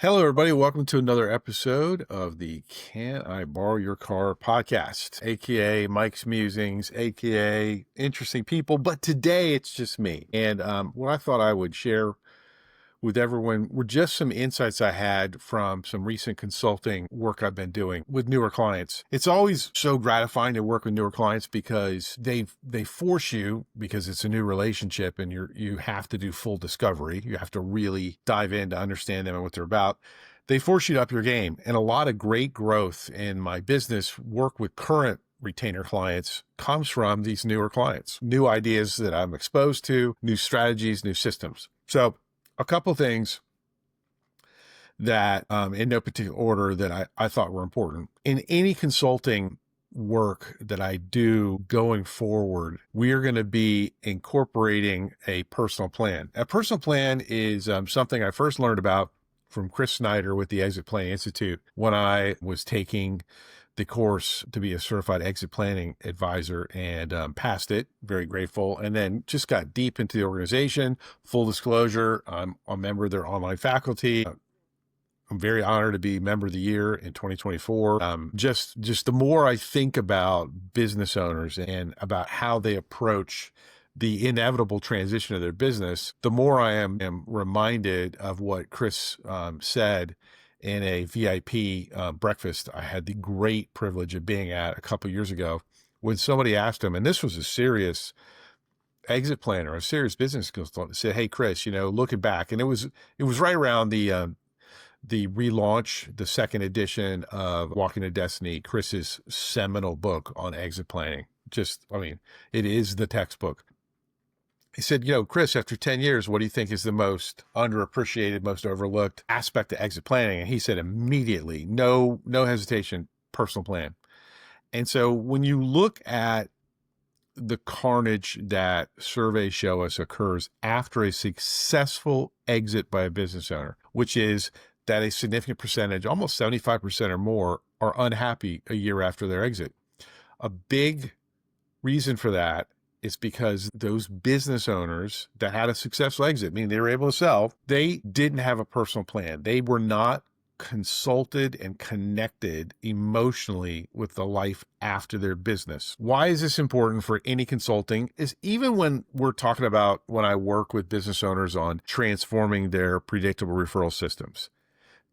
Hello, everybody. Welcome to another episode of the Can I Borrow Your Car podcast, aka Mike's Musings, aka Interesting People. But today it's just me. And what I thought I would share with everyone were just some insights I had from some recent consulting work I've been doing with newer clients. It's always so gratifying to work with newer clients because they force you, because it's a new relationship and you have to do full discovery. You have to really dive in to understand them and what they're about. They force you to up your game, and a lot of great growth in my business work with current retainer clients comes from these newer clients, new ideas that I'm exposed to, new strategies, new systems. So a couple things that, in no particular order, that I thought were important. In any consulting work that I do going forward, we are going to be incorporating a personal plan. A personal plan is something I first learned about from Chris Snyder with the Exit Planning Institute when I was taking the course to be a certified exit planning advisor and passed it. Very grateful. And then just got deep into the organization. Full disclosure, I'm a member of their online faculty. I'm very honored to be member of the year in 2024. Just the more I think about business owners and about how they approach the inevitable transition of their business, the more I am reminded of what Chris said in a VIP breakfast I had the great privilege of being at a couple of years ago, when somebody asked him, and this was a serious exit planner, a serious business consultant, said, "Hey, Chris, looking back," and it was right around the relaunch, the second edition of Walking to Destiny, Chris's seminal book on exit planning. It is the textbook. He said, "Chris, after 10 years, what do you think is the most underappreciated, most overlooked aspect of exit planning?" And he said immediately, no hesitation, personal plan. And so when you look at the carnage that surveys show us occurs after a successful exit by a business owner, which is that a significant percentage, almost 75% or more, are unhappy a year after their exit. A big reason for that is because those business owners that had a successful exit, meaning they were able to sell, they didn't have a personal plan. They were not consulted and connected emotionally with the life after their business. Why is this important for any consulting? Is even when we're talking about when I work with business owners on transforming their predictable referral systems.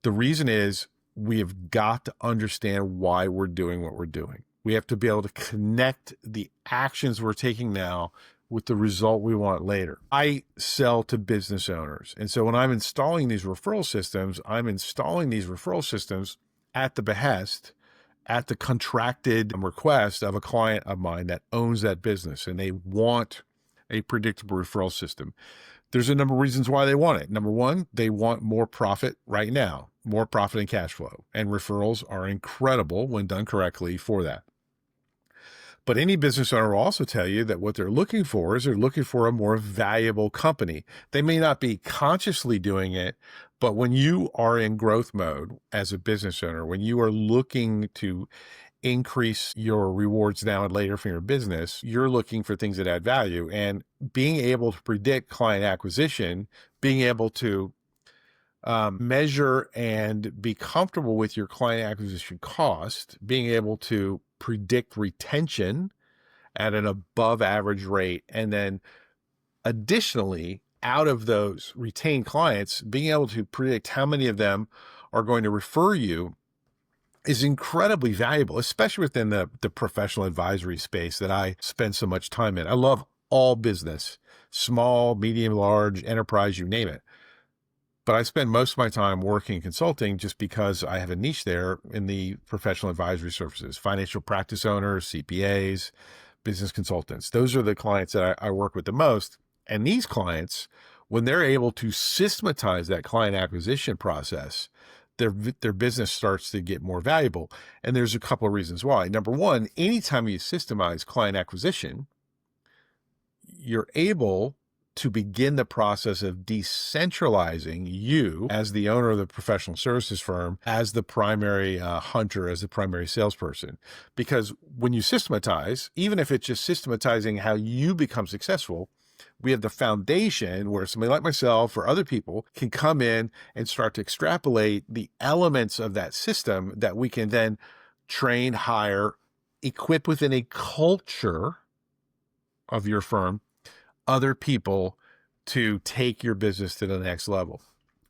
The reason is we have got to understand why we're doing what we're doing. We have to be able to connect the actions we're taking now with the result we want later. I sell to business owners. And so when I'm installing these referral systems, I'm installing these referral systems at the behest, at the contracted request of a client of mine that owns that business, and they want a predictable referral system. There's a number of reasons why they want it. Number one, they want more profit right now, more profit and cash flow. And referrals are incredible when done correctly for that. But any business owner will also tell you that what they're looking for is they're looking for a more valuable company. They may not be consciously doing it, but when you are in growth mode as a business owner, when you are looking to increase your rewards now and later from your business, you're looking for things that add value. And being able to predict client acquisition, being able to measure and be comfortable with your client acquisition cost, being able to predict retention at an above average rate, and then additionally, out of those retained clients, being able to predict how many of them are going to refer you is incredibly valuable, especially within the professional advisory space that I spend so much time in. I love all business, small, medium, large, enterprise, you name it. But I spend most of my time working in consulting just because I have a niche there in the professional advisory services, financial practice owners, CPAs, business consultants. Those are the clients that I work with the most. And these clients, when they're able to systematize that client acquisition process, their business starts to get more valuable. And there's a couple of reasons why. Number one, anytime you systemize client acquisition, you're able to begin the process of decentralizing you as the owner of the professional services firm, as the primary hunter, as the primary salesperson. Because when you systematize, even if it's just systematizing how you become successful, we have the foundation where somebody like myself or other people can come in and start to extrapolate the elements of that system that we can then train, hire, equip within a culture of your firm, other people to take your business to the next level.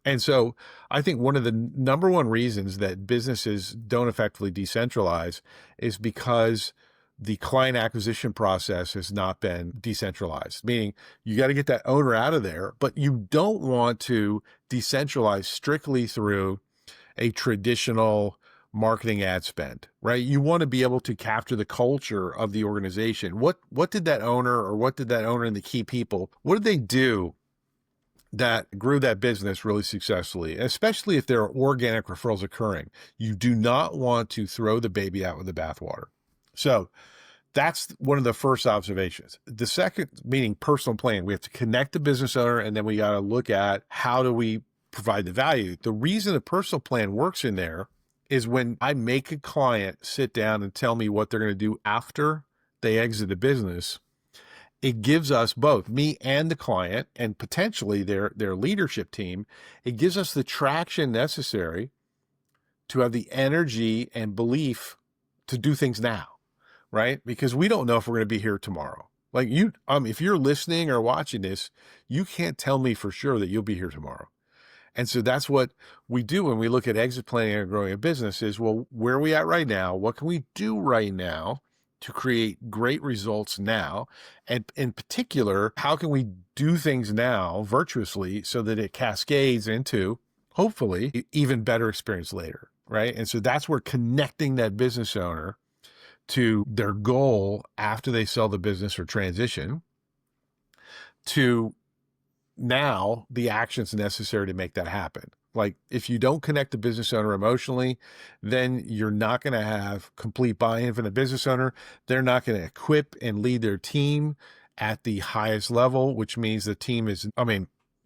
And so I think one of the number one reasons that businesses don't effectively decentralize is because the client acquisition process has not been decentralized, meaning you got to get that owner out of there, but you don't want to decentralize strictly through a traditional marketing ad spend, right? You want to be able to capture the culture of the organization. What did that owner and the key people, what did they do that grew that business really successfully, especially if there are organic referrals occurring? You do not want to throw the baby out with the bathwater. So that's one of the first observations. The second, meaning personal plan, we have to connect the business owner, and then we got to look at how do we provide the value. The reason a personal plan works in there is when I make a client sit down and tell me what they're going to do after they exit the business, it gives us both, me and the client, and potentially their leadership team, it gives us the traction necessary to have the energy and belief to do things now, right? Because we don't know if we're going to be here tomorrow. Like if you're listening or watching this, you can't tell me for sure that you'll be here tomorrow. And so that's what we do when we look at exit planning and growing a business is, well, where are we at right now? What can we do right now to create great results now? And in particular, how can we do things now virtuously so that it cascades into, hopefully, even better experience later, right? And so that's where connecting that business owner to their goal after they sell the business or transition to now the actions necessary to make that happen. Like if you don't connect the business owner emotionally, then you're not going to have complete buy-in from the business owner. They're not going to equip and lead their team at the highest level, which means the team is,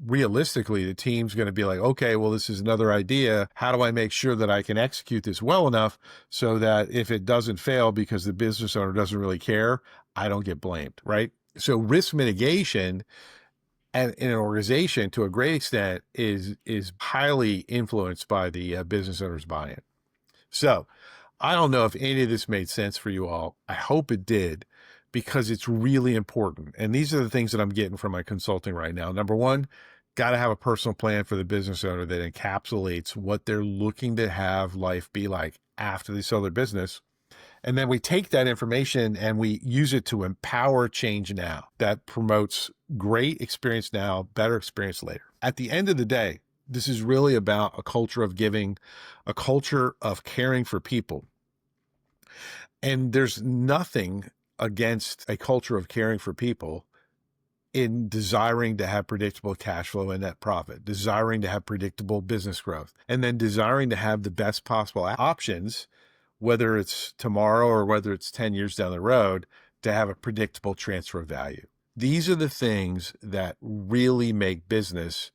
realistically, the team's going to be like, okay, well, this is another idea. How do I make sure that I can execute this well enough so that if it doesn't fail because the business owner doesn't really care, I don't get blamed, right? So risk mitigation and in an organization to a great extent is highly influenced by the business owner's buy-in. So I don't know if any of this made sense for you all. I hope it did, because it's really important. And these are the things that I'm getting from my consulting right now. Number one, got to have a personal plan for the business owner that encapsulates what they're looking to have life be like after they sell their business. And then we take that information and we use it to empower change now that promotes great experience now, better experience later. At the end of the day, this is really about a culture of giving, a culture of caring for people. And there's nothing against a culture of caring for people in desiring to have predictable cash flow and net profit, desiring to have predictable business growth, and then desiring to have the best possible options, whether it's tomorrow or whether it's 10 years down the road, to have a predictable transfer of value. These are the things that really make business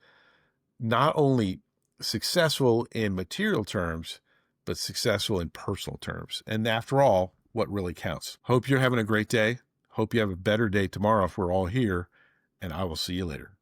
not only successful in material terms, but successful in personal terms. And after all, what really counts. Hope you're having a great day. Hope you have a better day tomorrow if we're all here, and I will see you later.